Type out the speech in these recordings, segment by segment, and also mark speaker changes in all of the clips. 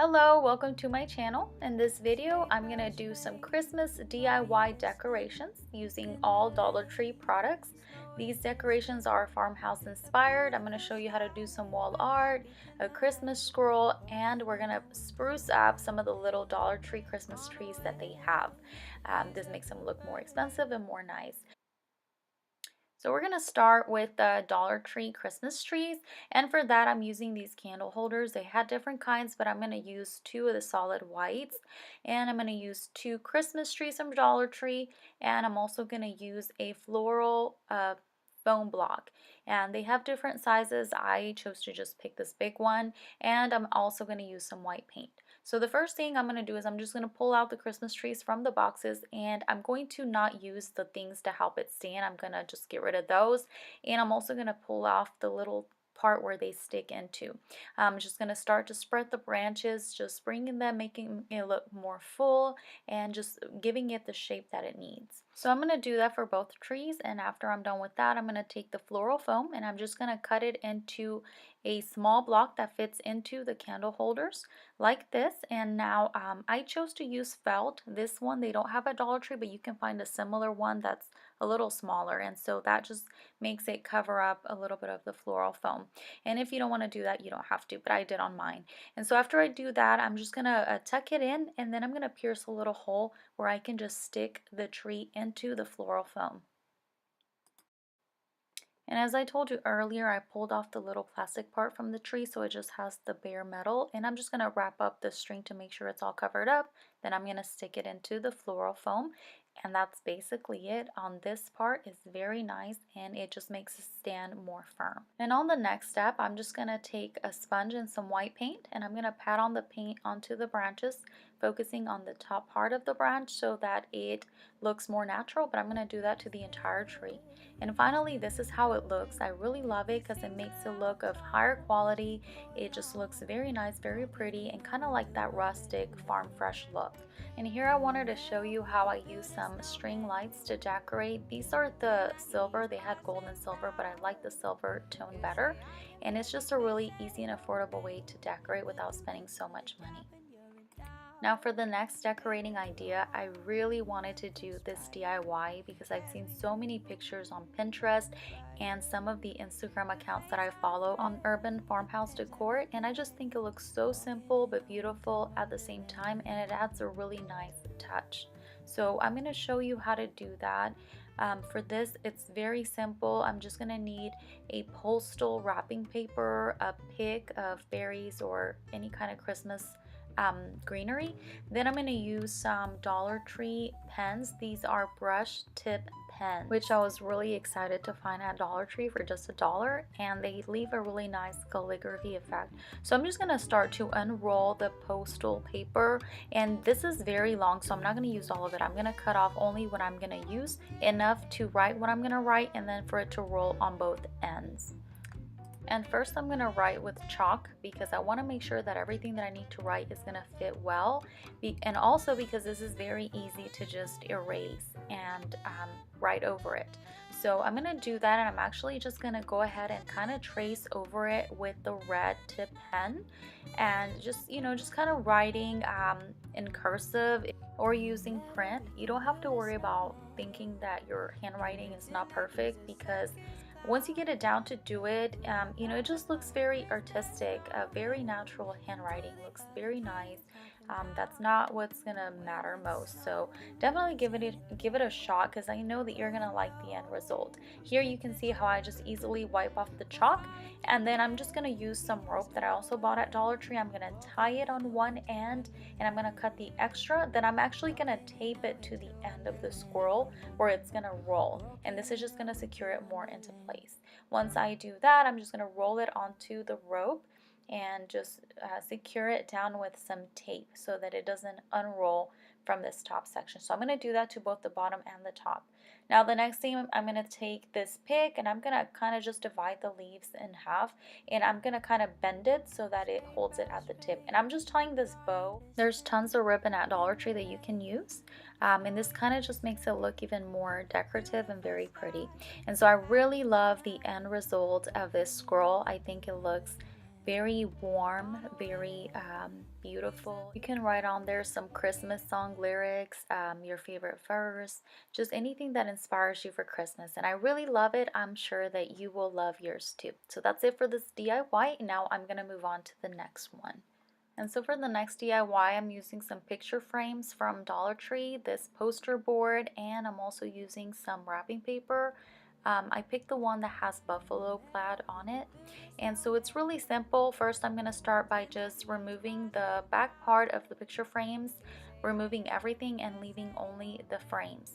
Speaker 1: Hello, welcome to my channel. In this video, I'm going to do some Christmas DIY decorations using all Dollar Tree products. These decorations are farmhouse inspired. I'm going to show you how to do some wall art, a Christmas scroll, and we're going to spruce up some of the little Dollar Tree Christmas trees that they have. This makes them look more expensive and more nice. So we're going to start with the Dollar Tree Christmas trees, and for that I'm using these candle holders. They had different kinds, but I'm going to use two of the solid whites, and I'm going to use two Christmas trees from Dollar Tree, and I'm also going to use a floral foam block, and they have different sizes. I chose to just pick this big one, and I'm also going to use some white paint. So the first thing I'm going to do is I'm just going to pull out the Christmas trees from the boxes, and I'm going to not use the things to help it stand. I'm going to just get rid of those, and I'm also going to pull off the little part where they stick into. I'm just going to start to spread the branches, just bringing them, making it look more full, and just giving it the shape that it needs. So I'm going to do that for both trees, and after I'm done with that, I'm going to take the floral foam and I'm just going to cut it into a small block that fits into the candle holders like this. And now I chose to use felt. This one they don't have at Dollar Tree, but you can find a similar one that's a little smaller, and so that just makes it cover up a little bit of the floral foam. And if you don't want to do that, you don't have to, but I did on mine. And so after I do that, I'm just gonna tuck it in, and then I'm gonna pierce a little hole where I can just stick the tree into the floral foam. And as I told you earlier, I pulled off the little plastic part from the tree, so it just has the bare metal, and I'm just going to wrap up the string to make sure it's all covered up. Then I'm going to stick it into the floral foam, and that's basically it. On this part is very nice, and it just makes it stand more firm. And on the next step, I'm just going to take a sponge and some white paint, and I'm going to pat on the paint onto the branches, focusing on the top part of the branch so that it looks more natural, but I'm going to do that to the entire tree. And finally, this is how it looks. I really love it because it makes it look of higher quality. It just looks very nice, very pretty, and kind of like that rustic farm fresh look. And here I wanted to show you how I use some string lights to decorate. These are the silver. They had gold and silver, but I like the silver tone better. And it's just a really easy and affordable way to decorate without spending so much money. Now for the next decorating idea, I really wanted to do this DIY because I've seen so many pictures on Pinterest and some of the Instagram accounts that I follow on urban farmhouse decor, and I just think it looks so simple but beautiful at the same time, and it adds a really nice touch. So I'm going to show you how to do that. For this, it's very simple. I'm just going to need a postal wrapping paper, a pick of berries or any kind of Christmas greenery. Then I'm going to use some Dollar Tree pens. These are brush tip pens, which I was really excited to find at Dollar Tree for just $1, and they leave a really nice calligraphy effect. So I'm just going to start to unroll the postal paper, and this is very long, so I'm not going to use all of it. I'm going to cut off only what I'm going to use, enough to write what I'm going to write, and then for it to roll on both ends. And first I'm going to write with chalk because I want to make sure that everything that I need to write is going to fit well, and also because this is very easy to just erase and write over it. So I'm going to do that, and I'm actually just going to go ahead and kind of trace over it with the red tip pen, and just kind of writing in cursive or using print. You don't have to worry about thinking that your handwriting is not perfect, because once you get it down to do it, it just looks very artistic. Very natural handwriting looks very nice. That's not what's gonna matter most. So definitely give it a shot, because I know that you're gonna like the end result. Here you can see how I just easily wipe off the chalk, and then I'm just gonna use some rope that I also bought at Dollar Tree. I'm gonna tie it on one end, and I'm gonna cut the extra. Then I'm actually gonna tape it to the end of the squirrel where it's gonna roll, and this is just gonna secure it more into place. Once I do that, I'm just gonna roll it onto the rope and just secure it down with some tape so that it doesn't unroll from this top section. So I'm going to do that to both the bottom and the top. Now the next thing, I'm going to take this pick, and I'm going to kind of just divide the leaves in half, and I'm going to kind of bend it so that it holds it at the tip. And I'm just tying this bow. There's tons of ribbon at Dollar Tree that you can use, and this kind of just makes it look even more decorative and very pretty. And so I really love the end result of this scroll. I think it looks very warm, very beautiful. You can write on there some Christmas song lyrics, your favorite verse, just anything that inspires you for Christmas. And I really love it. I'm sure that you will love yours too. So that's it for this DIY. Now I'm going to move on to the next one. And so for the next DIY, I'm using some picture frames from Dollar Tree, this poster board, and I'm also using some wrapping paper. I picked the one that has buffalo plaid on it. And so it's really simple. First, I'm going to start by just removing the back part of the picture frames, removing everything and leaving only the frames.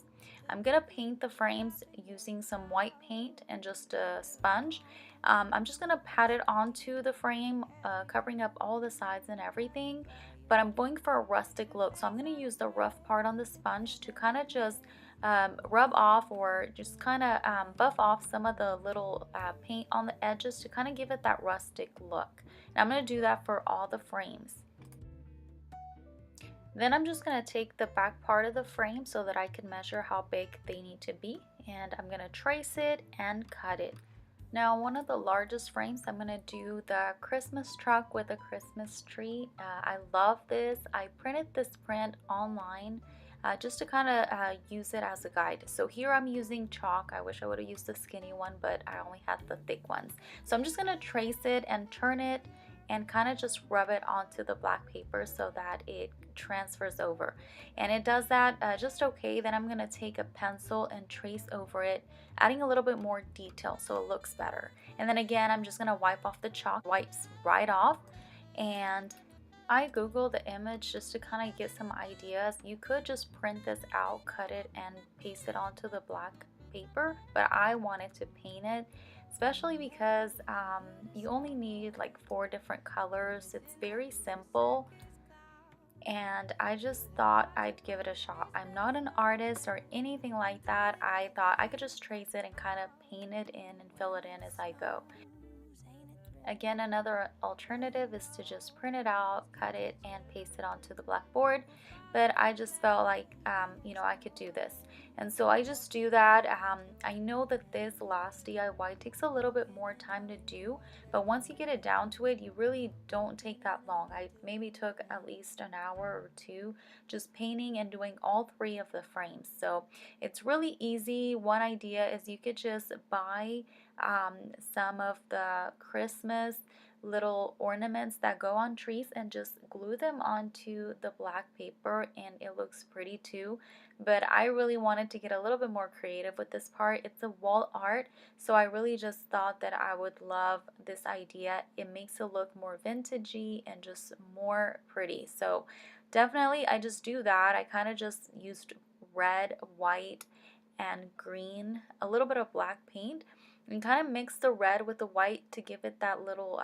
Speaker 1: I'm going to paint the frames using some white paint and just a sponge. I'm just going to pat it onto the frame, covering up all the sides and everything, but I'm going for a rustic look, so I'm going to use the rough part on the sponge to kind of just rub off or just kind of buff off some of the little paint on the edges to kind of give it that rustic look. And I'm going to do that for all the frames. Then I'm just going to take the back part of the frame so that I can measure how big they need to be, and I'm going to trace it and cut it. Now, one of the largest frames, I'm going to do the Christmas truck with a Christmas tree. I love this. I printed this print online just to kind of use it as a guide. So here I'm using chalk. I wish I would have used the skinny one, but I only had the thick ones. So I'm just going to trace it and turn it and kind of just rub it onto the black paper so that it transfers over. And it does that just okay. Then I'm going to take a pencil and trace over it, adding a little bit more detail so it looks better. And then again, I'm just going to wipe off the chalk, wipes right off. And I googled the image just to kind of get some ideas. You could just print this out, cut it, and paste it onto the black paper, but I wanted to paint it, especially because you only need like 4 different colors. It's very simple, and I just thought I'd give it a shot. I'm not an artist or anything like that. I thought I could just trace it and kind of paint it in and fill it in as I go. Again, another alternative is to just print it out, cut it, and paste it onto the blackboard. But I just felt like, I could do this. And so I just do that. I know that this last DIY takes a little bit more time to do, but once you get it down to it, you really don't take that long. I maybe took at least an hour or 2 just painting and doing all 3 of the frames. So it's really easy. One idea is you could just buy some of the Christmas little ornaments that go on trees and just glue them onto the black paper, and it looks pretty too. But I really wanted to get a little bit more creative with this part. It's a wall art, so I really just thought that I would love this idea. It makes it look more vintagey and just more pretty. So definitely I just do that. I kind of just used red, white, and green, a little bit of black paint, and kind of mix the red with the white to give it that little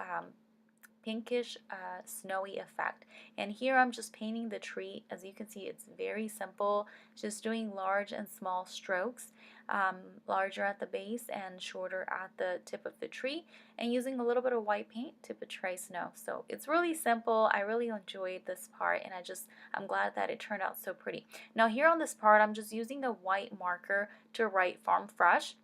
Speaker 1: pinkish snowy effect. And here I'm just painting the tree. As you can see, it's very simple, just doing large and small strokes, larger at the base and shorter at the tip of the tree, and using a little bit of white paint to portray snow. So it's really simple. I really enjoyed this part, and I'm glad that it turned out so pretty. Now here on this part, I'm just using the white marker to write Farm Fresh.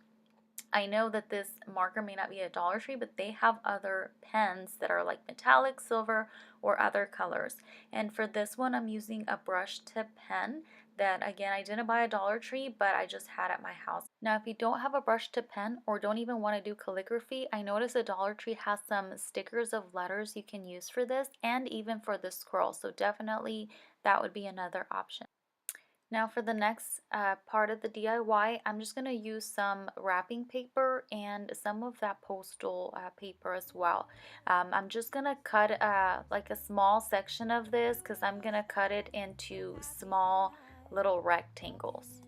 Speaker 1: I know that this marker may not be a Dollar Tree, but they have other pens that are like metallic, silver, or other colors. And for this one, I'm using a brush tip pen that, again, I didn't buy at Dollar Tree, but I just had at my house. Now, if you don't have a brush tip pen or don't even want to do calligraphy, I noticed a Dollar Tree has some stickers of letters you can use for this and even for the scroll. So definitely that would be another option. Now for the next part of the DIY, I'm just going to use some wrapping paper and some of that postal paper as well. I'm just going to cut like a small section of this because I'm going to cut it into small little rectangles.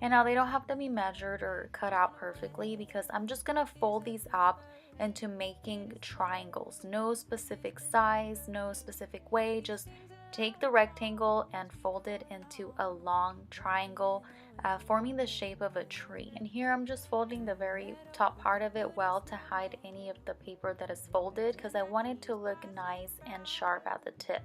Speaker 1: And now they don't have to be measured or cut out perfectly because I'm just going to fold these up into making triangles. No specific size, no specific way, just take the rectangle and fold it into a long triangle, forming the shape of a tree. And here I'm just folding the very top part of it well to hide any of the paper that is folded because I want it to look nice and sharp at the tip.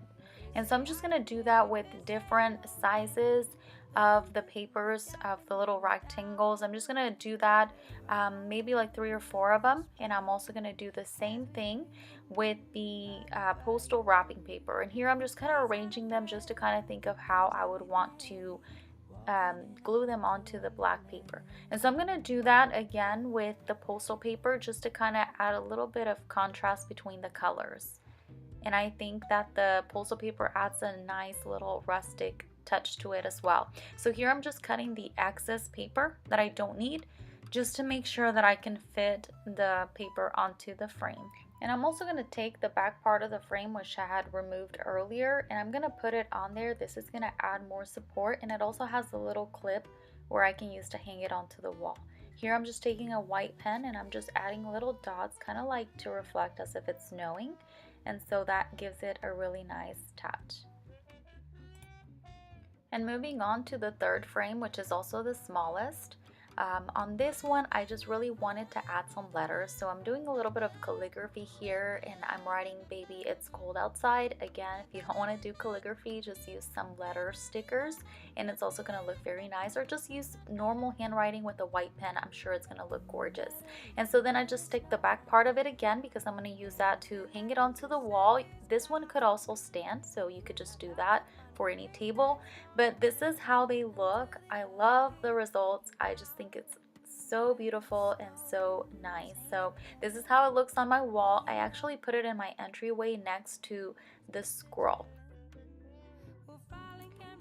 Speaker 1: And so I'm just going to do that with different sizes of the papers, of the little rectangles. I'm just gonna do that, maybe like 3 or 4 of them. And I'm also gonna do the same thing with the postal wrapping paper. And here I'm just kind of arranging them just to kind of think of how I would want to glue them onto the black paper. And so I'm going to do that again with the postal paper just to kind of add a little bit of contrast between the colors. And I think that the postal paper adds a nice little rustic touch to it as well. So here I'm just cutting the excess paper that I don't need, just to make sure that I can fit the paper onto the frame. And I'm also going to take the back part of the frame, which I had removed earlier, and I'm going to put it on there. This is going to add more support, and it also has a little clip where I can use to hang it onto the wall. Here I'm just taking a white pen and I'm just adding little dots, kind of like to reflect as if it's snowing, and so that gives it a really nice touch. And moving on to the third frame, which is also the smallest. On this one, I just really wanted to add some letters, so I'm doing a little bit of calligraphy here, and I'm writing "Baby, it's cold outside." Again, if you don't want to do calligraphy, just use some letter stickers, and it's also going to look very nice, or just use normal handwriting with a white pen. I'm sure it's going to look gorgeous. And so then I just stick the back part of it again, because I'm going to use that to hang it onto the wall. This one could also stand, so you could just do that for any table, but this is how they look. I love the results. I just think it's so beautiful and so nice. So this is how it looks on my wall. I actually put it in my entryway next to the squirrel.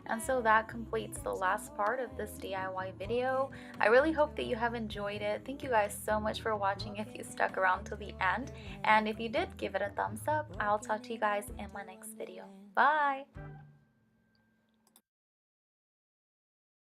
Speaker 1: And so that completes the last part of this DIY video. I really hope that you have enjoyed it. Thank you guys so much for watching if you stuck around to the end. And if you did, give it a thumbs up. I'll talk to you guys in my next video. Bye!